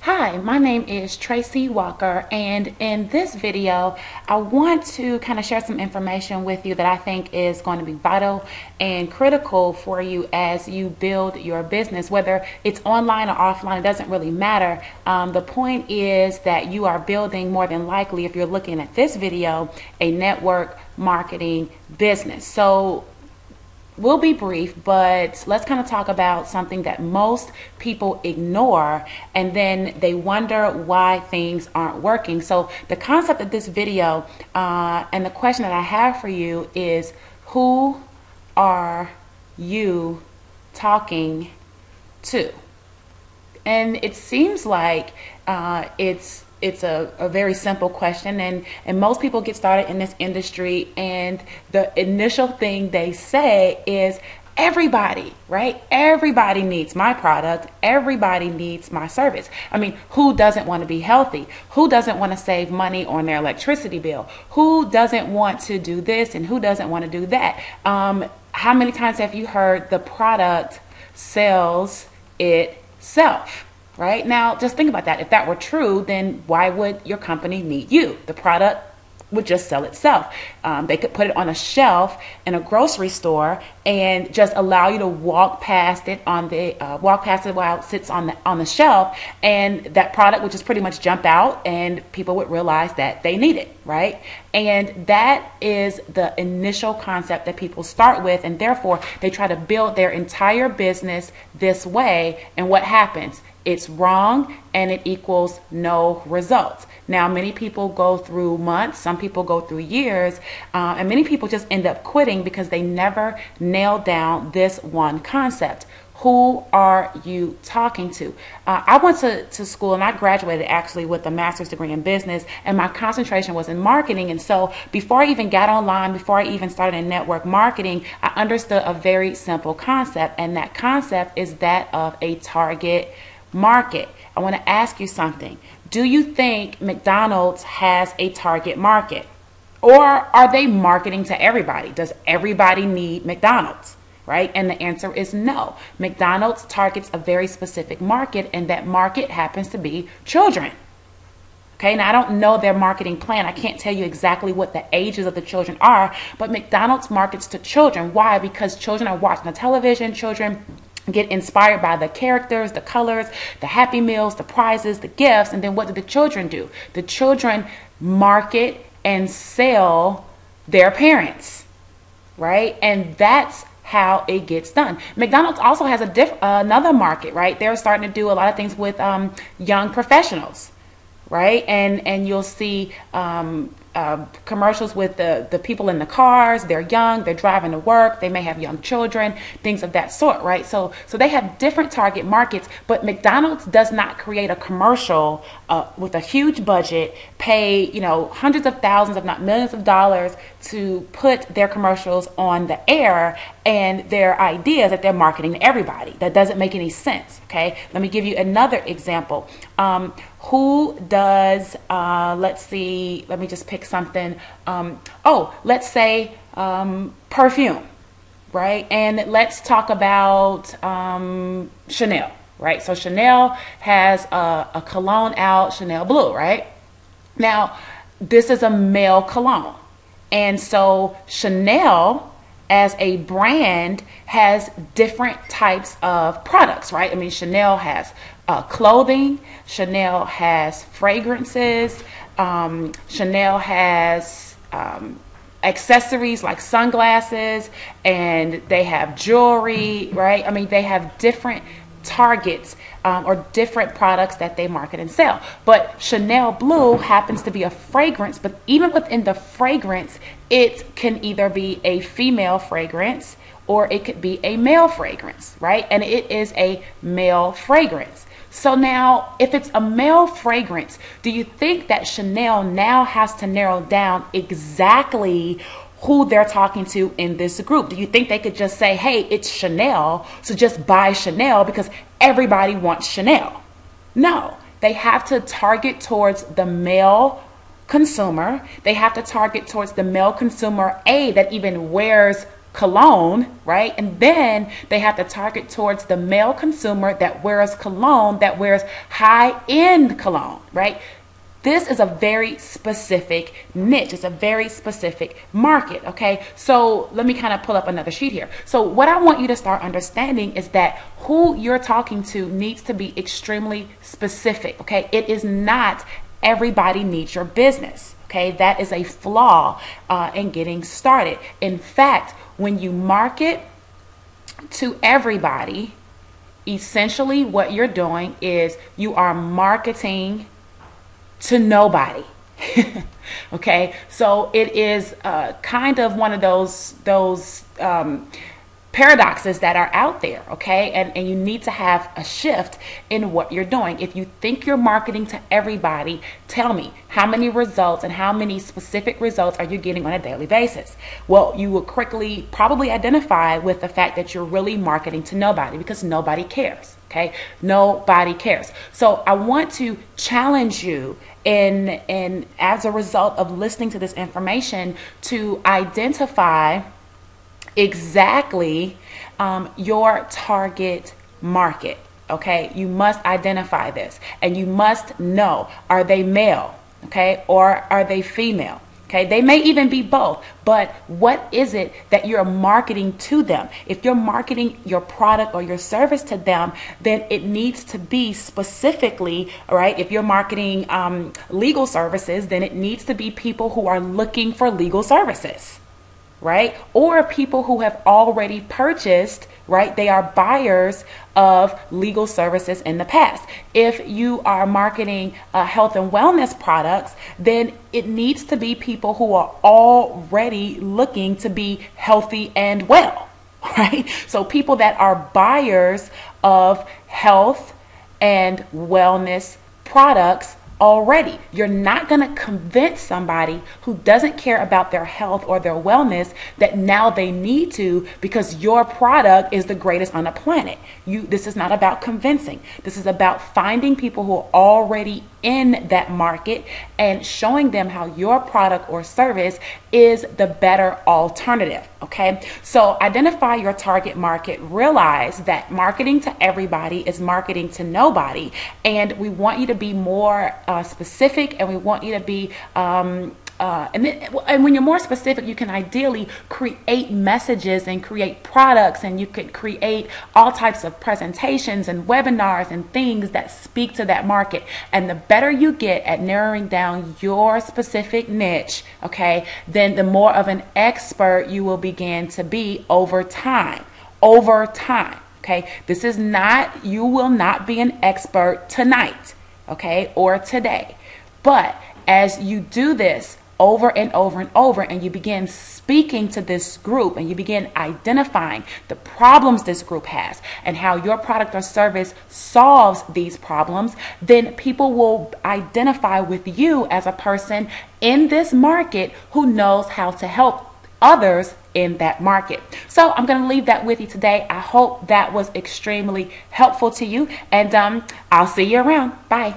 Hi, my name is Tracey Walker, and in this video, I want to kind of share some information with you that I think is going to be vital and critical for you as you build your business. Whether it's online or offline, it doesn't really matter. The point is that you are building, more than likely, if you're looking at this video, a network marketing business. So we'll be brief, but let's kind of talk about something that most people ignore, and then they wonder why things aren't working. So the concept of this video and the question that I have for you is, who are you talking to? And it seems like it's a very simple question, and most people get started in this industry, and the initial thing they say is everybody, right? Everybody needs my product. Everybody needs my service. I mean, who doesn't want to be healthy? Who doesn't want to save money on their electricity bill? Who doesn't want to do this, and who doesn't want to do that? How many times have you heard the product sells itself? Right? Now, just think about that. If that were true, then why would your company need you? The product would just sell itself. They could put it on a shelf in a grocery store and just allow you to walk past it while it sits on the shelf, and that product would just pretty much jump out, and people would realize that they need it, right? And that is the initial concept that people start with, and therefore they try to build their entire business this way. And what happens? It's wrong, and it equals no results. Now, many people go through months, some people go through years, and many people just end up quitting because they never nailed down this one concept. Who are you talking to? I went to school, and I graduated actually with a master's degree in business, and my concentration was in marketing. And so before I even got online, before I even started in network marketing, I understood a very simple concept, and that concept is that of a target market. I want to ask you something. Do you think McDonald's has a target market? Or are they marketing to everybody? Does everybody need McDonald's? Right? And the answer is no. McDonald's targets a very specific market, and that market happens to be children. Okay, now I don't know their marketing plan. I can't tell you exactly what the ages of the children are, but McDonald's markets to children. Why? Because children are watching the television. Children get inspired by the characters, the colors, the Happy Meals, the prizes, the gifts. And then what do the children do? The children market and sell their parents, right? And that's how it gets done. McDonald's also has another market, right? They're starting to do a lot of things with young professionals, right? And you'll see commercials with the people in the cars. They're young, they're driving to work, they may have young children, things of that sort, right? So they have different target markets, but McDonald's does not create a commercial with a huge budget, pay hundreds of thousands, if not millions of dollars to put their commercials on the air, and their ideas that they're marketing to everybody. That doesn't make any sense. Okay, let me give you another example. Who does, let's see, let me just pick something. Let's say perfume, right? And let's talk about Chanel, right? So Chanel has a cologne out, Chanel Blue, right? Now, this is a male cologne. And so Chanel as a brand has different types of products, right? I mean, Chanel has clothing, Chanel has fragrances, Chanel has accessories like sunglasses, and they have jewelry, right? I mean, they have different targets or different products that they market and sell. But Chanel Blue happens to be a fragrance, but even within the fragrance, it can either be a female fragrance or it could be a male fragrance, right? And it is a male fragrance. So now, if it's a male fragrance, do you think that Chanel now has to narrow down exactly who they're talking to in this group? Do you think they could just say, hey, it's Chanel, so just buy Chanel because everybody wants Chanel? No, they have to target towards the male consumer. They have to target towards the male consumer, that even wears cologne, right? And then they have to target towards the male consumer that wears cologne, that wears high-end cologne, right? This is a very specific niche. It's a very specific market, okay? So let me kind of pull up another sheet here. So what I want you to start understanding is that who you're talking to needs to be extremely specific, okay? It is not everybody needs your business, okay? That is a flaw in getting started. In fact, when you market to everybody, essentially what you're doing is you are marketing to nobody. Okay, so it is kind of one of those paradoxes that are out there, okay? And you need to have a shift in what you're doing. If you think you're marketing to everybody, tell me how many results and how many specific results are you getting on a daily basis? Well, you will quickly probably identify with the fact that you're really marketing to nobody, because nobody cares, okay? Nobody cares. So I want to challenge you and as a result of listening to this information, to identify exactly your target market. Okay, you must identify this, and you must know, are they male, okay, or are they female? Okay, they may even be both, but what is it that you're marketing to them? If you're marketing your product or your service to them, then it needs to be specifically, right? If you're marketing legal services, then it needs to be people who are looking for legal services, right? Or people who have already purchased, right? They are buyers of legal services in the past. If you are marketing health and wellness products, then it needs to be people who are already looking to be healthy and well, right? So people that are buyers of health and wellness products already. You're not going to convince somebody who doesn't care about their health or their wellness that now they need to, because your product is the greatest on the planet. This is not about convincing. This is about finding people who are already in that market and showing them how your product or service is the better alternative. Okay, so identify your target market. Realize that marketing to everybody is marketing to nobody, and we want you to be more specific, and we want you to be and when you're more specific, you can ideally create messages and create products, and you could create all types of presentations and webinars and things that speak to that market. And the better you get at narrowing down your specific niche, okay, then the more of an expert you will begin to be over time. Over time, okay? This is not, you will not be an expert tonight, okay, or today. But as you do this over and over and over, and you begin speaking to this group, and you begin identifying the problems this group has and how your product or service solves these problems, then people will identify with you as a person in this market who knows how to help others in that market. So I'm going to leave that with you today. I hope that was extremely helpful to you, and I'll see you around. Bye.